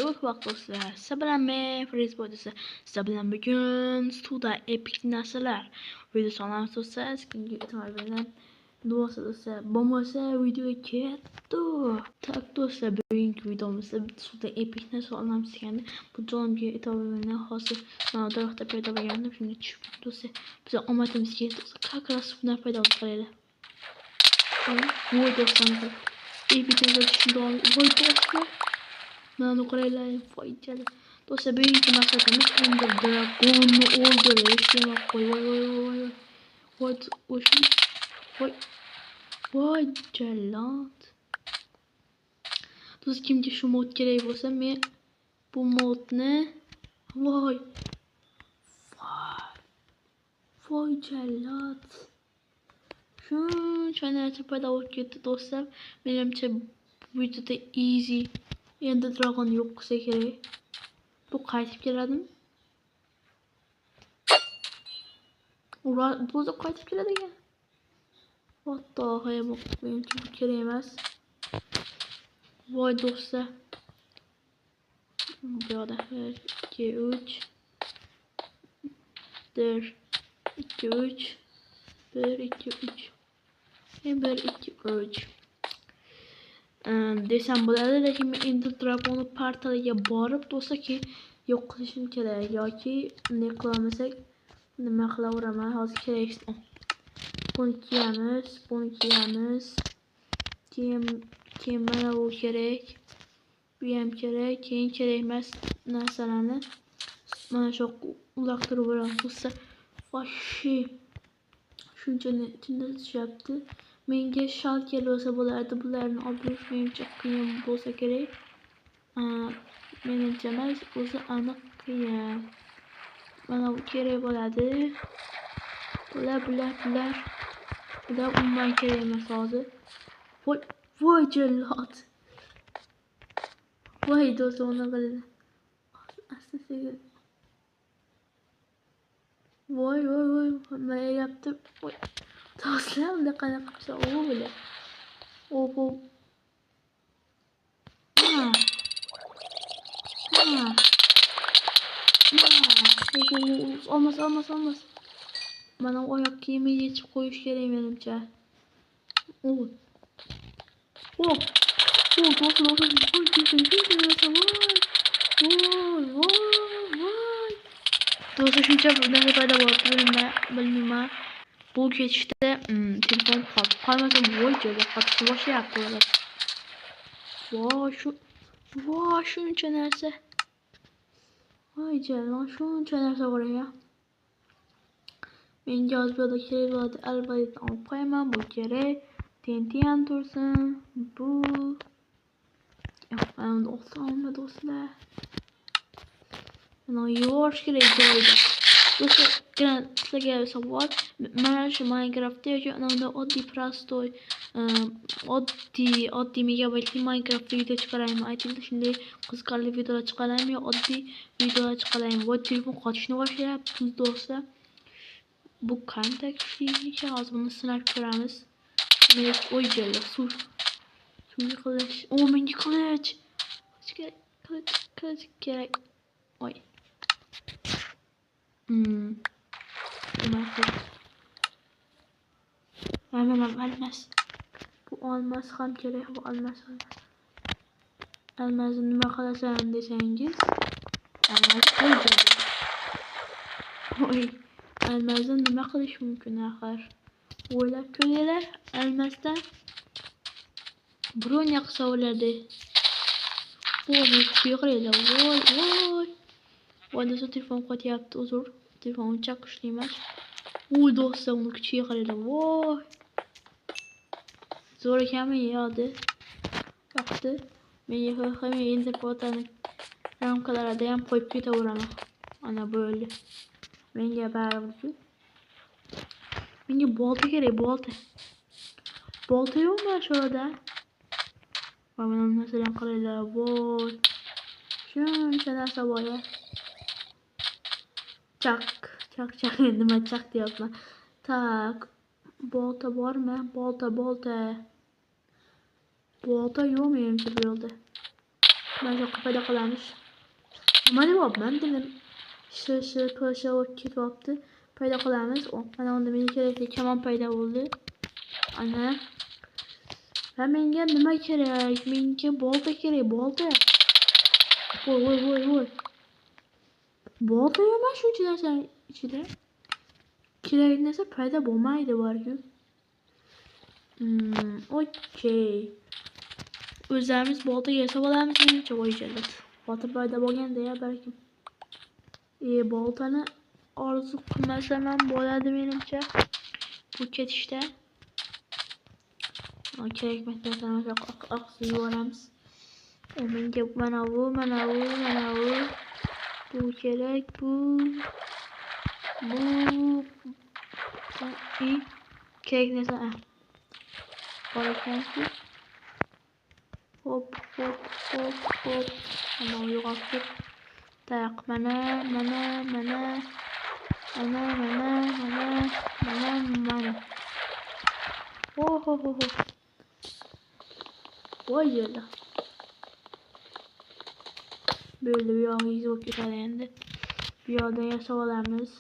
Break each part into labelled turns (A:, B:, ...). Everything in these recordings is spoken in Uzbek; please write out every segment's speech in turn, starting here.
A: Yo'q vaqt do'stlar. Siz bilan men Freezboy. Siz bilan bugun suvda epik narsalar videosi olamiz do'stlar. Sizga e'tibor bering. Do'stlar, bo'lmasa videoga ketdi. Tak do'stlar, bugungi videomizda suvda epik narsa olamiz ekan. Bu jonimga e'tibor bering. Hozir mana bu tarafda paydo bo'lganda shunga tushib do'stlar. Biz omadimiz keldi. Как раз suvdan paydo bo'lib voy do'stlar. Epikni tushundim. Voy do'stlar. Mana qaranglar, foydali. Do'stlar, bugungi maqsadimiz Ender Dragonni o'ldirish. Voy jallod. Do'stlar, kimga shu mod kerak bo'lsa, men bu modni voy jallod. Shuncha narsa paydo bo'lib ketdi do'stlar. Menimcha bu videoda easy Ender Dragon yo'q qilsa kerak. Bu qaytib keladimi? Bu da qaytib keladi ekan. What the hell, menimcha bu kerak emas. Voy do'stlar. Bu yoqda 1 2 3 1 2 3 1 2 3 1 2 3 desam bo'ladi, lekin men Ender Dragon'ni portaliga borib do'stlarki yo'q qilishim kerak yoki ne qilolmasak nima qilaveraman. Hozir kerak. Buni kiyamiz. Keyin mana bu kerak. Bu ham kerak. Keyin kerak emas narsalarni mana shu uloqtirib olamiz do'stlar. Voshi shunchani ichida tushyapti. Menga shal kelsa bo'lardi, bularni olish menimcha qiyin bo'lsa kerak. Menimcha emas, o'zi aniq qiyin. Mana bu kerak bo'ladi. Bular umuman kerak emas hozir. Voy jallod. Voy do'stlar, uni qiladi. Asta-sekin. Voy, nima yapti? Voy. Do'stlar, unda qanaqa qilsa u bilan. Olmaz. Mana oyoq kiyimi yechib qo'yish kerak menimcha. Do'stlar, shuncha narsa paydo bo'lib bilmayman. Bu ketishda telefon qotib qolmasa voy joyga qotishni boshlayapti ular. Voy shuncha narsa. Voy jallod, shuncha narsa bor ekan. Menga hozir bu kerak bo'ladi. Albatta olib qo'yaman, bu kerak. TNT ham tursin. Bu olma do'stlar. Mana yuvorish kerak joyda. Do'stlar, sizlarga savol. Mana shu Minecraftda yoki unda oddiy prostoy oddiy megabaytli Minecraft video chiqaraymi? Aytinglar, shunday qiziqarli videolar chiqaraymi yo oddiy videolar chiqaraymi? Voy telefon qotishni boshlayapti do'stlar. Bu qanday kuchli ekan? Hozir buni sinab ko'ramiz. Men voy jallod, suvga qilish. Menga qilich kerak. Voy. Mana almas. Bu olmas ham kerak. Bu olmasni nima qilasan desangiz, almas qo'yadi. Voy, almasni nima qilish mumkin axir? O'ylab ko'ringlar, almasdan bron yoqsa bo'ladi. Voy, chiqiraylar. Voy do'stlar, telefon qotyapti. Uzr, telefon uncha kuchli emas. Do'stlar, uni kuchiga qaranglar. Voy. Zo'r ekanmi yo'qdi? Yo'qdi. Menga hamma endi fotoni ramkalarida ham qo'yib ketaveraman. Ana bo'ldi. Menga baribir. Menga bolta kerak, bolta. Bolta yo'qmi shu yerda? Mana masalan qaranglar. Voy. Shuncha narsa bor ya. Chaq. Nima chaq deyapman. Tak. Bolta bormi? Bolta yo'q menimcha bu yerda. Ben çok kafayda kalmış. Ama ne var ben dedim. Paşa vakit yaptı. Payda kalmış. O bana onda beni kerekli keman payda oldu. Ana. Ben menge nima kerak? Menga bolta kerak, bolta. Voy. Bolta yo'q shu narsaning ichida. Kerak narsa paydo bo'lmaydi balki. Okey. O'zimiz bolta yasab olamiz menimcha qo'yishadi. Bolta paydo bo'lganda ya balkim. Boltani orzu qilmasam ham bo'ladi menimcha. Bu ketishda. Kerak narsalarni oqsib yuboramiz. Menga mana bu. Bu kerak, bu. Kerak narsa. Qo'ygansiz. Hop. Mana yo'qotib. Tak, mana. Ho. Voy yerda. Böyle bir yağımız yok endi. Bir yoqda yasab olamiz.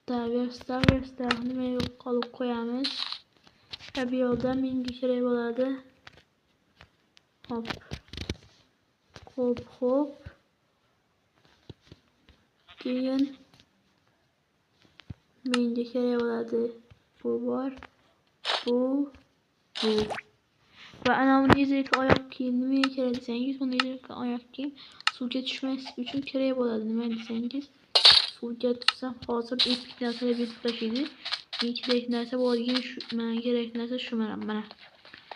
A: Versta nima yo'q qolib qo'yamiz. Va bu yoqda menga kerak bo'ladi. Hop. Keyin menga kerak bo'ladi. Bu bor. Bu. Ve ana bu yezekli oyoq kiyim nimaga kerak desangiz, buni yezekli oyoq kiyim suvga tushmaslik uchun kerak bo'ladi. Nima desangiz, suvga tushsa hozir epik narsalar yetib tashlaydi. Kerak narsa bo'lgan shu, menga kerak narsa shu mana.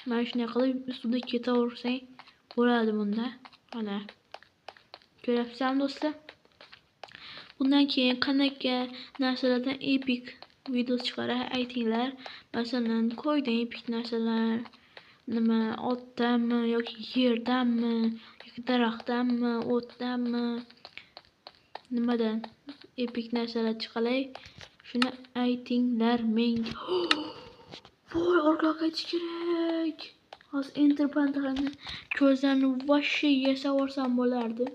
A: Mana shunday qilib suvda ketaversang bo'ladi bunda. Mana. Ko'ryapsizmi do'stlar? Bundan keyin qanaqa narsalardan epik video chiqarar aytinglar. Masalan, qo'ydan epik narsalar, nima otdanmi yoki yerdanmi yoki daraxtdanmi, o'tdanmi, nimadan epik narsalar chiqalay, shuni aytinglar menga. Voy, orqaga qaytish kerak. Hozir enter pantalonni ko'zlarni vashi yasaversam bo'lardi.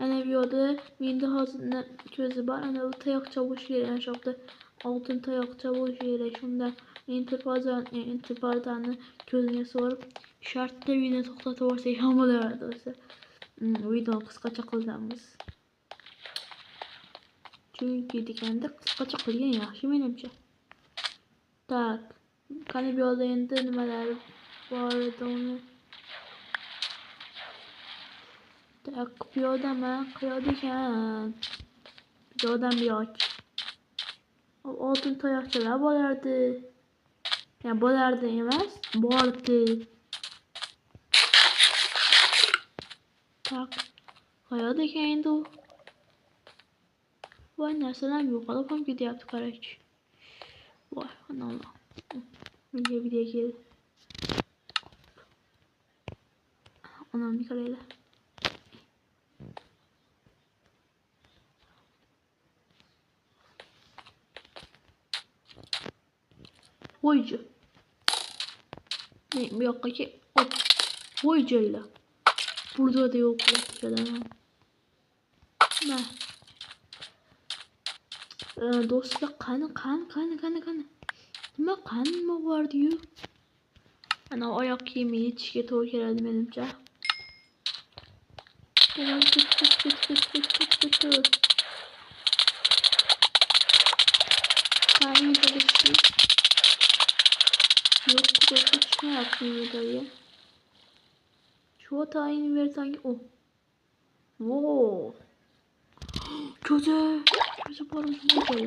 A: Ana bu yoqda menda hozir ko'zi bor. Ana bu tayoqcha bo'lishi kerak. Ana shu yoqda oltin tayoqcha bo'lishi kerak. Shunda interpoltani ko'zini so'rib shartda videoni to'xtatib yuborsak ham bo'lardi do'stlar. Videoni qisqacha qilamiz. Chunki deganda qisqacha qilgan yaxshi menimcha. Tak. Qani bu yoqda endi nimalar bor edi uni. Tak, bu yoqdami? Qayoqda ekan? Bu yoqdami yo'q? Oltin tayoqchalar bo'lardi. Ya bo'lardi emas, bordi. Tak. Qayoqda ekan endi u? Voy, narsalar yo'qolib ham ketyapti qarang. Voy, ana. Menga video keldi. Onamni qaranglar. Voycu. Ne bu yoqqa ki? Voycular. Burada da yok kadar. Do'stlar, qani. Nima qanmi bor diyu? Ana oyoq kiyimi yetishga to'g'ri keladi menimcha. Qani qilishdi? Yo'q, chiqmayapti videoga. Shu tayini bersang, Wow. Ko'zi bormi shunday.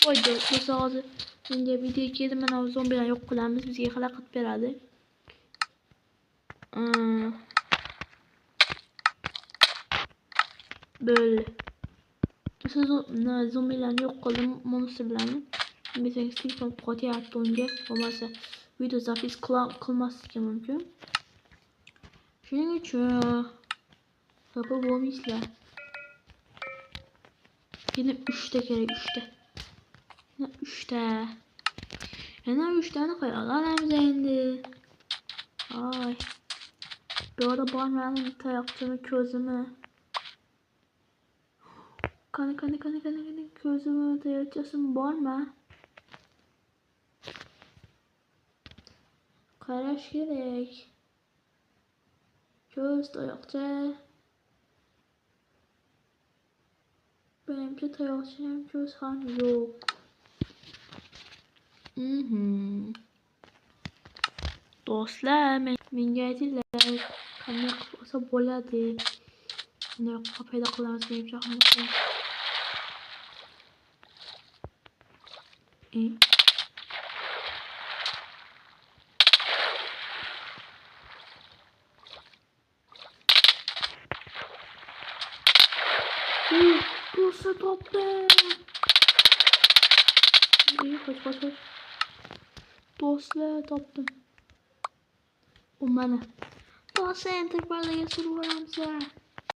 A: Voy, do'stlar, hozir menga video keldi. Mana zombilar yo'q qilamiz, bizga xalaqit beradi. Böyle. Siz zombilarni yo'q qildim monstrlarni. Desangiz telefon qotyapti unga, bo'lmasa video zapis qilmasligi mumkin. Shuning uchun xafa bo'lmaysizlar. Yana 3 ta kerak, 3 ta. Yine 3'te. Yine 3 tane kayalar indi. Ay. Bir arada barmenin tayakçımı közümü. Kanı közümü tayakçısın barme. Karaş gerek. Göz tayakçı. Benimki tayakçım göz han yok. Dostlar, men geldiler. Kamera kapatsa boladı. Ne kapıyı da kullanması gerekiyor. Dostlar topla. İyi kaç. Dostlar toptum. O bana. Dostlar enter barda geçir varamsa.